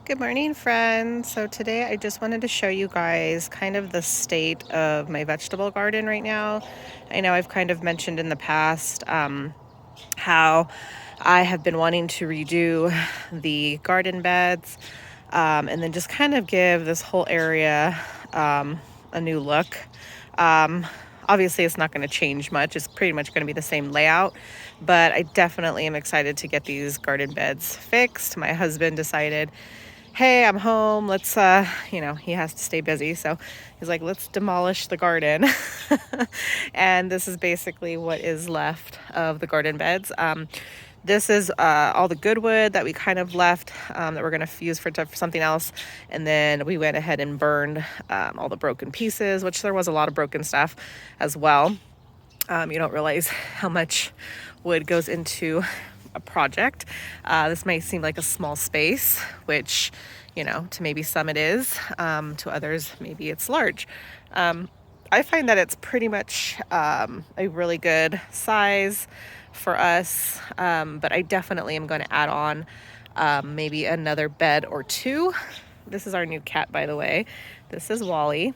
Good morning, friends. So today I just wanted to show you guys kind of the state of my vegetable garden right now. I know I've kind of mentioned in the past how I have been wanting to redo the garden beds and then just kind of give this whole area a new look. Um, Obviously, it's not going to change much. It's pretty much going to be the same layout, but I definitely am excited to get these garden beds fixed. My husband decided, hey, I'm home. Let's, he has to stay busy. So he's like, let's demolish the garden. And this is basically what is left of the garden beds. This is all the good wood that we kind of left that we're going to use for something else. And then we went ahead and burned all the broken pieces, which there was a lot of broken stuff as well. You don't realize how much wood goes into a project. This might seem like a small space, which, to maybe some it is, to others, maybe it's large. I find that it's pretty much a really good size for us, but I definitely am going to add on maybe another bed or two. This is our new cat, by the way. This is Wally.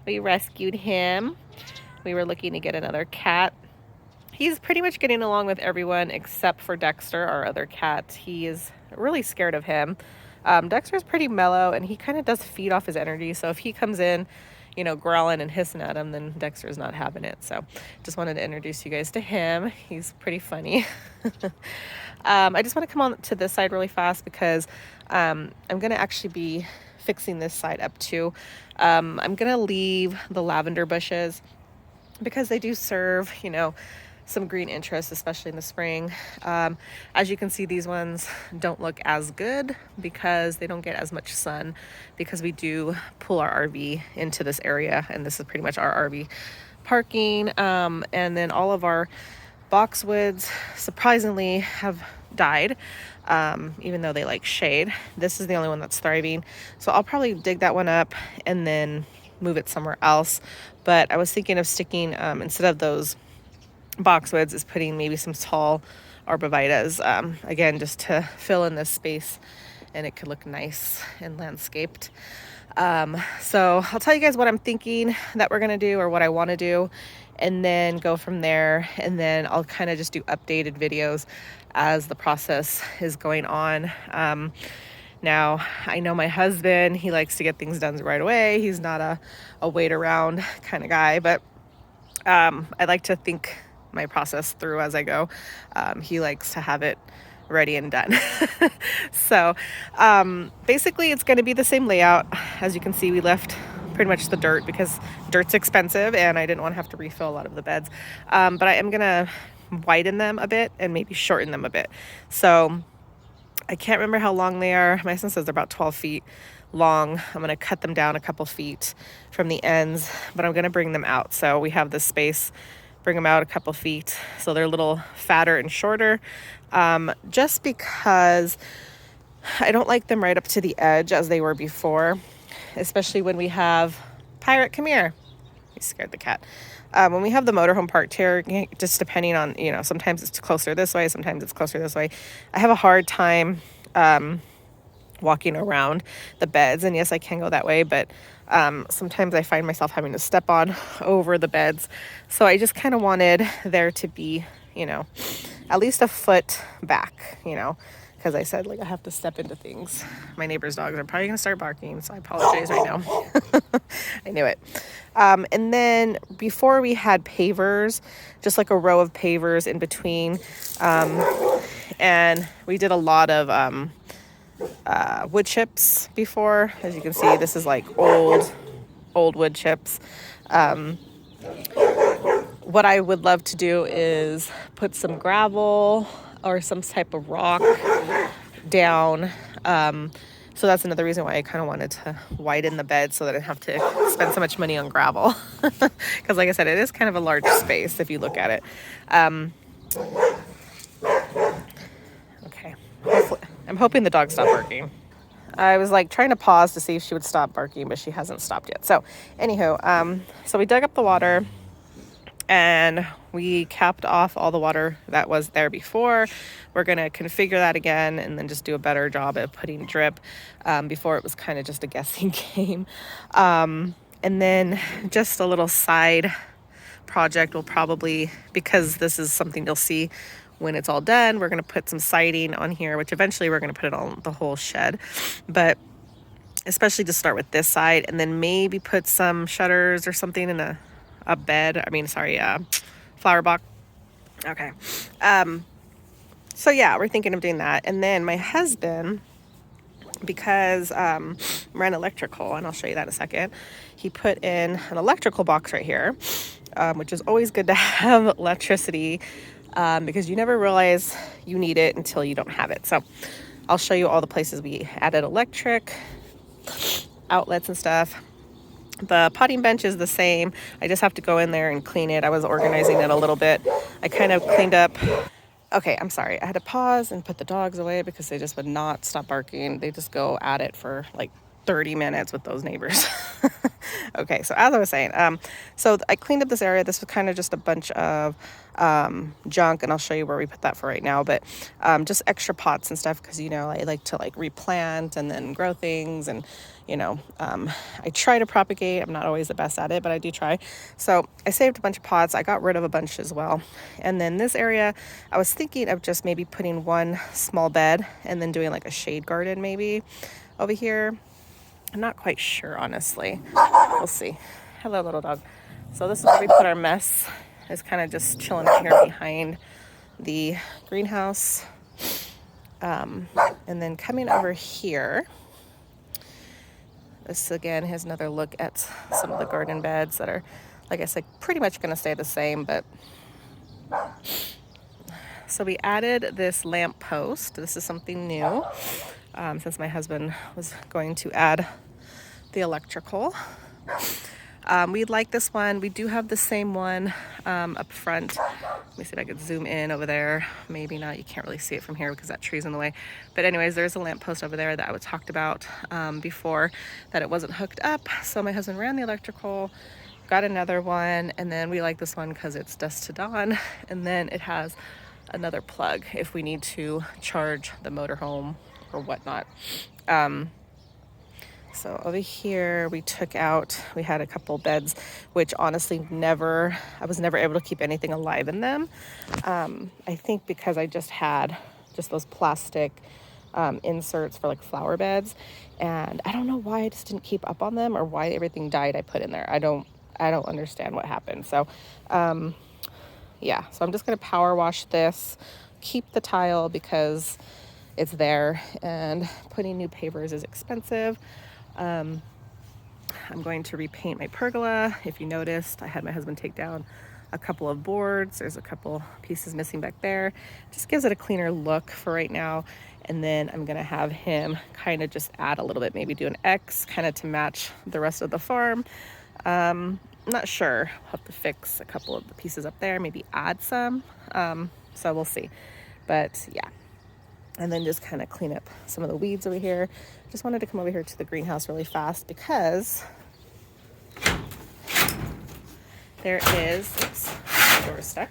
We rescued him. We were looking to get another cat. He's pretty much getting along with everyone except for Dexter, our other cat. He is really scared of him. Dexter's pretty mellow and he kind of does feed off his energy. So if he comes in, growling and hissing at him, then Dexter's not having it. So just wanted to introduce you guys to him. He's pretty funny. I just want to come on to this side really fast because I'm going to actually be fixing this side up too. I'm going to leave the lavender bushes because they do serve, some green interest, especially in the spring. As you can see, these ones don't look as good because they don't get as much sun because we do pull our RV into this area, and this is pretty much our RV parking. And then all of our boxwoods surprisingly have died, even though they like shade. This is the only one that's thriving. So I'll probably dig that one up and then move it somewhere else. But I was thinking of sticking, instead of those boxwoods, is putting maybe some tall arborvitaes, again, just to fill in this space and it could look nice and landscaped. So I'll tell you guys what I'm thinking that we're going to do or what I want to do, and then go from there. And then I'll kind of just do updated videos as the process is going on. Now, I know my husband, he likes to get things done right away. He's not a wait around kind of guy, but I like to think my process through as I go. He likes to have it ready and done. So basically it's going to be the same layout. As you can see, we left pretty much the dirt because dirt's expensive and I didn't want to have to refill a lot of the beds. But I am going to widen them a bit and maybe shorten them a bit. So I can't remember how long they are. My son says they're about 12 feet long. I'm going to cut them down a couple feet from the ends, but I'm going to bring them out. So we have this space, bring them out a couple feet so they're a little fatter and shorter, just because I don't like them right up to the edge as they were before, especially when we have Pirate, come here. He scared the cat. When we have the motorhome parked here, just depending on, sometimes it's closer this way, sometimes it's closer this way. I have a hard time walking around the beds, and yes, I can go that way, but sometimes I find myself having to step on over the beds. So I just kind of wanted there to be, at least a foot back, because I said, I have to step into things. My neighbor's dogs are probably going to start barking, so I apologize right now. I knew it. And then before we had pavers, just like a row of pavers in between. And we did a lot of wood chips before. As you can see, this is like old wood chips. What I would love to do is put some gravel or some type of rock down. So that's another reason why I kind of wanted to widen the bed so that I didn't have to spend so much money on gravel. Because like I said, it is kind of a large space if you look at it. Okay. I'm hoping the dog stopped barking. I was trying to pause to see if she would stop barking, but she hasn't stopped yet. So anywho, so we dug up the water and We capped off all the water that was there before. We're going to configure that again and then just do a better job at putting drip. Before it was kind of just a guessing game. And then just a little side project will probably, because this is something you'll see when it's all done, we're going to put some siding on here, which eventually we're going to put it on the whole shed. But especially to start with this side, and then maybe put some shutters or something in a bed. Flower box. Okay. So yeah, we're thinking of doing that. And then my husband, because ran electrical, and I'll show you that in a second, he put in an electrical box right here, which is always good to have electricity, because you never realize you need it until you don't have it. So I'll show you all the places we added electric outlets and stuff. The potting bench is the same. I just have to go in there and clean it. I was organizing it a little bit. I kind of cleaned up. Okay, I'm sorry. I had to pause and put the dogs away because they just would not stop barking. They just go at it for like 30 minutes with those neighbors. Okay, so as I was saying, so I cleaned up this area. This was kind of just a bunch of junk, and I'll show you where we put that for right now, but just extra pots and stuff, because I like to replant and then grow things, and I try to propagate. I'm not always the best at it, but I do try. So I saved a bunch of pots. I got rid of a bunch as well. And then this area, I was thinking of just maybe putting one small bed and then doing like a shade garden maybe over here. I'm not quite sure, honestly. We'll see. Hello, little dog. So this is where we put our mess. It's kind of just chilling here behind the greenhouse. And then coming over here, this again has another look at some of the garden beds that are, like I said, pretty much going to stay the same. But so we added this lamp post. This is something new, since my husband was going to add the electrical. We like this one. We do have the same one up front. Let me see if I could zoom in over there. Maybe not. You can't really see it from here because that tree's in the way. But anyways, there's a lamppost over there that I talked about before, that it wasn't hooked up. So my husband ran the electrical, got another one, and then we like this one because it's dusk to dawn, and then it has another plug if we need to charge the motorhome or whatnot. So over here we had a couple beds, which honestly I was never able to keep anything alive in them. I think because I just had those plastic inserts for flower beds, and I don't know why I just didn't keep up on them, or why everything died I put in there. I don't understand what happened. So yeah, so I'm just going to power wash this, keep the tile because it's there, and putting new pavers is expensive. I'm going to repaint my pergola. If you noticed, I had my husband take down a couple of boards. There's a couple pieces missing back there. Just gives it a cleaner look for right now. And then I'm going to have him kind of just add a little bit, maybe do an X kind of to match the rest of the farm. I'm not sure. I'll have to fix a couple of the pieces up there, maybe add some. So we'll see. But yeah. And then just kind of clean up some of the weeds over here. Just wanted to come over here to the greenhouse really fast because there is, oops, the door is stuck.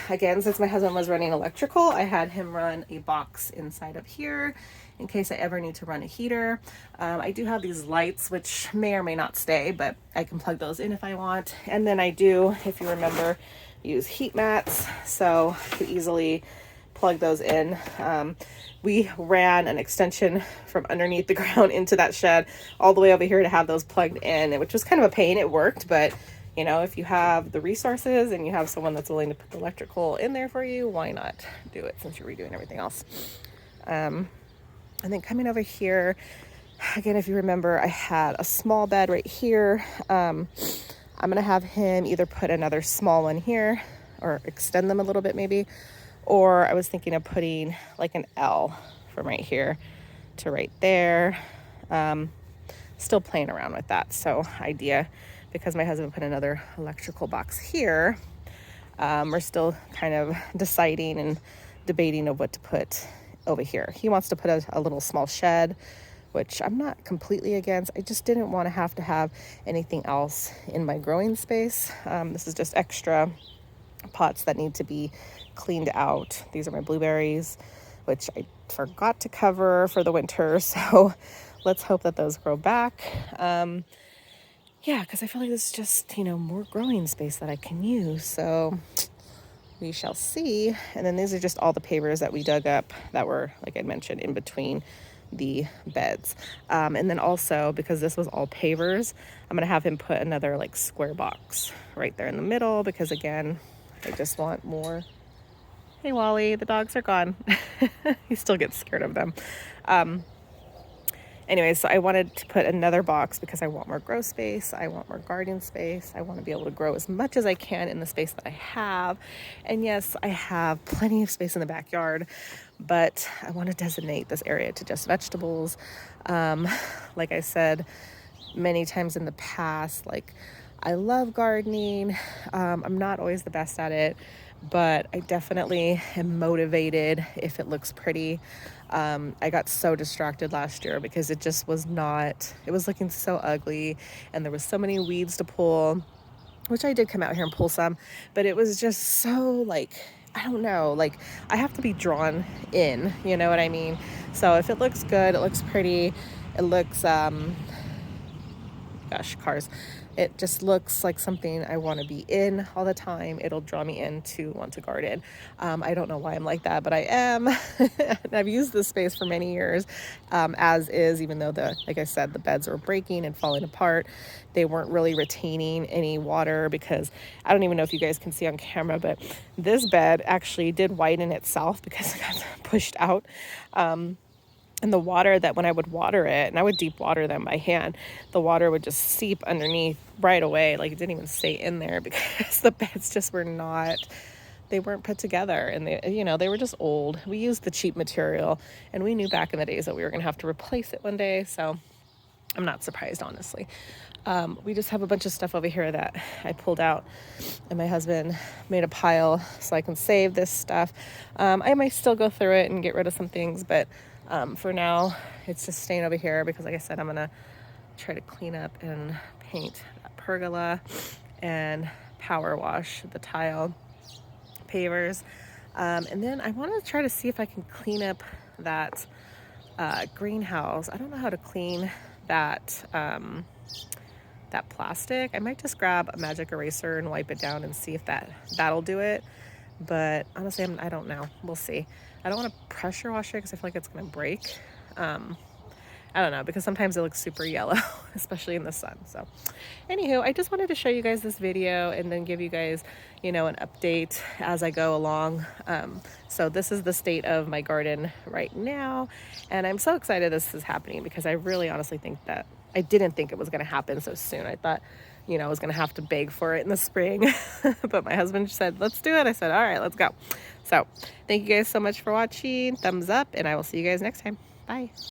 Again, since my husband was running electrical, I had him run a box inside of here in case I ever need to run a heater. I do have these lights, which may or may not stay, but I can plug those in if I want. And then I do, if you remember, use heat mats, so I could easily plug those in. We ran an extension from underneath the ground into that shed all the way over here to have those plugged in, which was kind of a pain. It worked, but if you have the resources and you have someone that's willing to put the electrical in there for you, why not do it since you're redoing everything else? And then coming over here, again, if you remember, I had a small bed right here. I'm going to have him either put another small one here or extend them a little bit maybe. Or I was thinking of putting like an L from right here to right there. Still playing around with that. So idea, because my husband put another electrical box here, we're still kind of deciding and debating of what to put over here. He wants to put a little small shed which I'm not completely against. I just didn't want to have anything else in my growing space. This is just extra pots that need to be cleaned out. These are my blueberries, which I forgot to cover for the winter. So let's hope that those grow back. Yeah, because I feel like this is just, more growing space that I can use. So we shall see. And then these are just all the pavers that we dug up that were, like I mentioned, in between the beds. And then also, because this was all pavers, I'm going to have him put another like square box right there in the middle, because again, I just want more. Hey, Wally, the dogs are gone. He still gets scared of them. Anyway, so I wanted to put another box because I want more grow space. I want more garden space. I want to be able to grow as much as I can in the space that I have. And yes, I have plenty of space in the backyard, but I want to designate this area to just vegetables. Like I said many times in the past, like I love gardening. I'm not always the best at it, but I definitely am motivated if it looks pretty. I got so distracted last year because it just was not, it was looking so ugly and there was so many weeds to pull, which I did come out here and pull some, but it was just so like, I don't know, like I have to be drawn in, you know what I mean? So if it looks good, it looks pretty, it looks, cars. It just looks like something I want to be in all the time. It'll draw me in to want to garden. I don't know why I'm like that, but I am. And I've used this space for many years, as is, even though like I said, the beds were breaking and falling apart. They weren't really retaining any water because I don't even know if you guys can see on camera, but this bed actually did widen itself because it got pushed out. And the water that when I would water it, and I would deep water them by hand, the water would just seep underneath right away. Like it didn't even stay in there because the beds just they weren't put together, and they were just old. We used the cheap material, and we knew back in the days that we were going to have to replace it one day. So I'm not surprised, honestly. We just have a bunch of stuff over here that I pulled out, and my husband made a pile so I can save this stuff. I might still go through it and get rid of some things, but for now, it's just staying over here because, like I said, I'm going to try to clean up and paint that pergola and power wash the tile pavers. And then I want to try to see if I can clean up that greenhouse. I don't know how to clean that that plastic. I might just grab a magic eraser and wipe it down and see if that'll do it. But honestly, I don't know. We'll see. I don't want to pressure wash it because I feel like it's going to break. I don't know, because sometimes it looks super yellow, especially in the sun. So anywho, I just wanted to show you guys this video and then give you guys, an update as I go along. So this is the state of my garden right now. And I'm so excited this is happening because I really honestly think that I didn't think it was going to happen so soon. I thought, I was going to have to beg for it in the spring, but my husband said, let's do it. I said, all right, let's go. So thank you guys so much for watching. Thumbs up, and I will see you guys next time. Bye.